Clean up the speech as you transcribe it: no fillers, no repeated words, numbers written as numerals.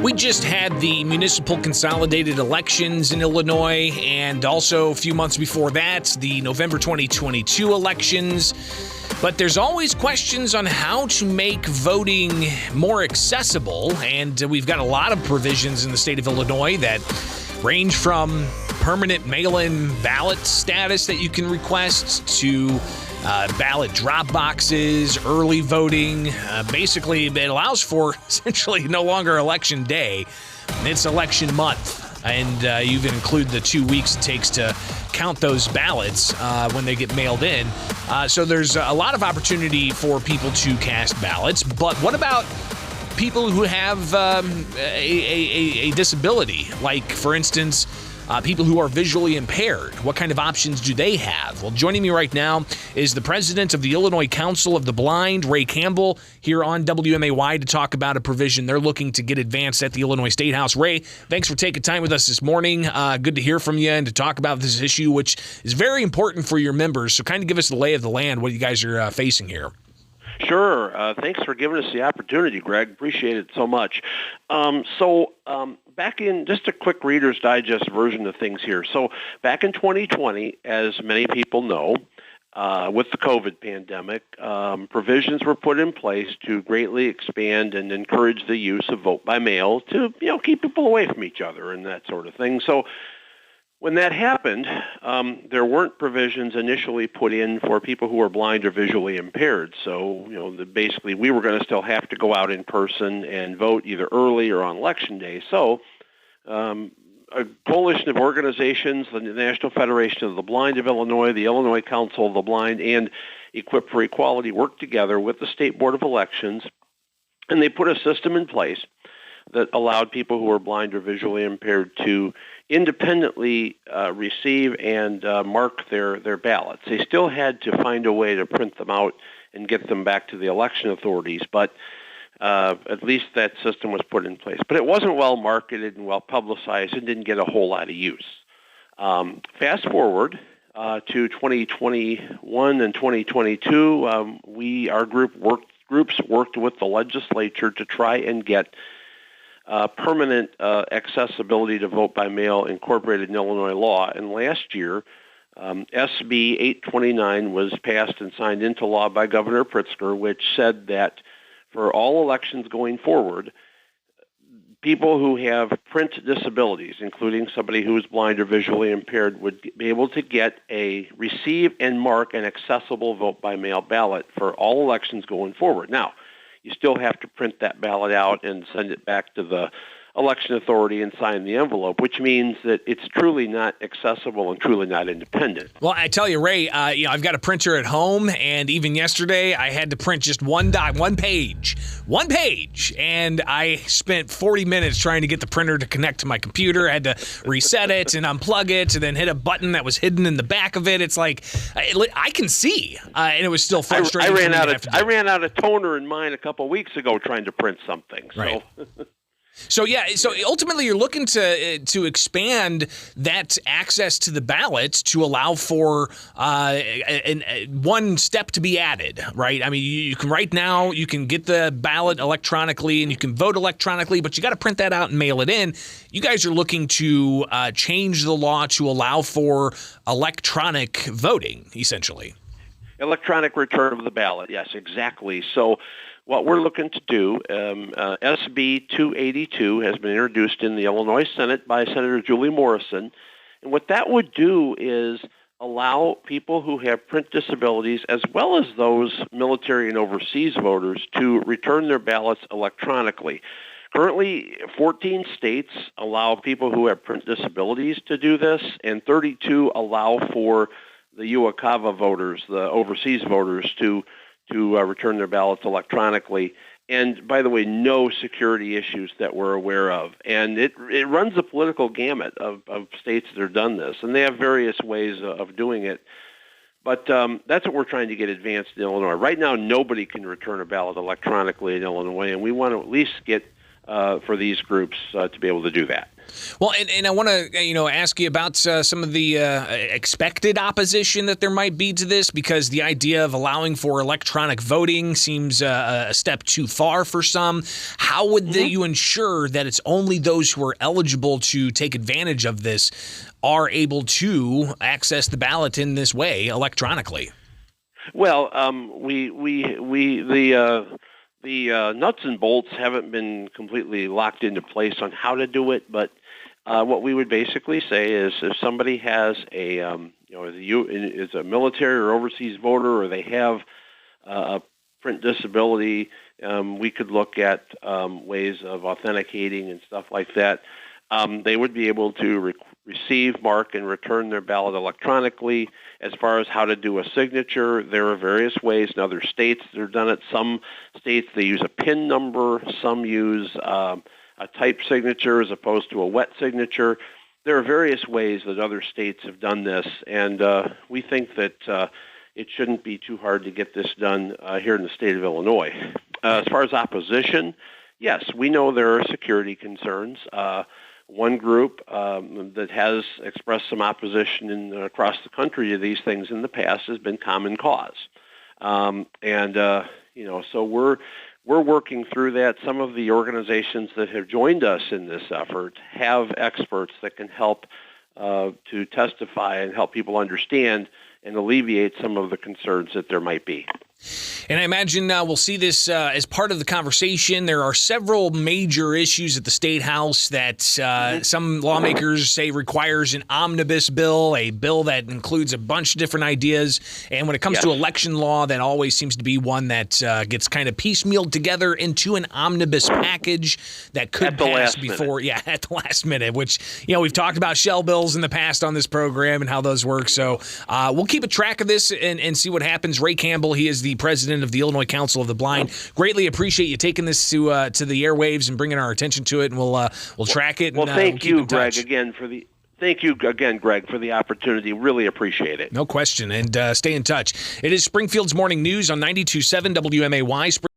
We just had the municipal consolidated elections in Illinois, and also a few months before that, the November 2022 elections. But there's always questions on how to make voting more accessible, and we've got a lot of provisions in the state of Illinois that range from permanent mail-in ballot status that you can request to ballot drop boxes, early voting. Basically, it allows for essentially no longer election day. It's election month, and you even include the 2 weeks it takes to count those ballots when they get mailed in. So there's a lot of opportunity for people to cast ballots. But what about people who have a disability? Like, for instance, people who are visually impaired. What kind of options do they have? Well, joining me right now is the president of the Illinois Council of the Blind, Ray Campbell, here on WMAY to talk about a provision they're looking to get advanced at the Illinois State House. Ray, thanks for taking time with us this morning. Good to hear from you and to talk about this issue, which is very important for your members. So kind of give us the lay of the land, what you guys are facing here. Sure. Thanks for giving us the opportunity, Greg. Appreciate it so much. Back in just a quick Reader's Digest version of things here. So back in 2020, as many people know, with the COVID pandemic, provisions were put in place to greatly expand and encourage the use of vote by mail to, keep people away from each other and that sort of thing. So when that happened, there weren't provisions initially put in for people who are blind or visually impaired. So, basically we were going to still have to go out in person and vote either early or on election day. So a coalition of organizations, the National Federation of the Blind of Illinois, the Illinois Council of the Blind, and Equip for Equality worked together with the State Board of Elections, and they put a system in place that allowed people who are blind or visually impaired to independently receive and mark their ballots. They still had to find a way to print them out and get them back to the election authorities, but at least that system was put in place. But it wasn't well marketed and well publicized and didn't get a whole lot of use. Fast forward to 2021 and 2022, our groups worked with the legislature to try and get permanent accessibility to vote by mail incorporated in Illinois law. And last year, SB 829 was passed and signed into law by Governor Pritzker, which said that for all elections going forward, people who have print disabilities, including somebody who is blind or visually impaired, would be able to receive and mark an accessible vote by mail ballot for all elections going forward. Now, you still have to print that ballot out and send it back to the election authority and sign the envelope, which means that it's truly not accessible and truly not independent. Well, I tell you, Ray, I've got a printer at home, and even yesterday I had to print just one page, and I spent 40 minutes trying to get the printer to connect to my computer. I had to reset it and unplug it, and then hit a button that was hidden in the back of it. It's like I can see, and it was still frustrating. I ran out of toner in mine a couple weeks ago trying to print something. Right. So ultimately you're looking to expand that access to the ballots to allow for one step to be added, right? I mean, you can right now you can get the ballot electronically and you can vote electronically, but you got to print that out and mail it in. You guys are looking to change the law to allow for electronic voting, essentially. Electronic return of the ballot, yes, exactly. So what we're looking to do, SB 282 has been introduced in the Illinois Senate by Senator Julie Morrison. And what that would do is allow people who have print disabilities, as well as those military and overseas voters, to return their ballots electronically. Currently, 14 states allow people who have print disabilities to do this, and 32 allow for the UOCAVA voters, the overseas voters, to return their ballots electronically. And by the way, no security issues that we're aware of. And it runs the political gamut of states that have done this, and they have various ways of doing it. But that's what we're trying to get advanced in Illinois. Right now, nobody can return a ballot electronically in Illinois, and we want to at least get for these groups to be able to do that. Well, and I want to ask you about some of the expected opposition that there might be to this, because the idea of allowing for electronic voting seems a step too far for some. How would you ensure that it's only those who are eligible to take advantage of this are able to access the ballot in this way electronically? Well, the nuts and bolts haven't been completely locked into place on how to do it, but what we would basically say is if somebody has is a military or overseas voter, or they have a print disability, we could look at ways of authenticating and stuff like that. They would be able to receive, mark, and return their ballot electronically. As far as how to do a signature, there are various ways. In other states, they're done it. Some states, they use a PIN number. Some use a typed signature as opposed to a wet signature. There are various ways that other states have done this, and we think that it shouldn't be too hard to get this done here in the state of Illinois. As far as opposition, yes, we know there are security concerns. One group that has expressed some opposition across the country to these things in the past has been Common Cause, so we're working through that. Some of the organizations that have joined us in this effort have experts that can help to testify and help people understand and alleviate some of the concerns that there might be. And I imagine we'll see this as part of the conversation. There are several major issues at the State House that some lawmakers say requires an omnibus bill, a bill that includes a bunch of different ideas. And when it comes to election law, that always seems to be one that gets kind of piecemealed together into an omnibus package that could pass before, at the last minute, which, we've talked about shell bills in the past on this program and how those work. So we'll keep a track of this and see what happens. Ray Campbell, he is the president of the Illinois Council of the Blind. Greatly appreciate you taking this to the airwaves and bringing our attention to it, and we'll track it. Well, thank you, Greg, again for the opportunity. Really appreciate it. No question, and stay in touch. It is Springfield's Morning News on 92.7 WMAY.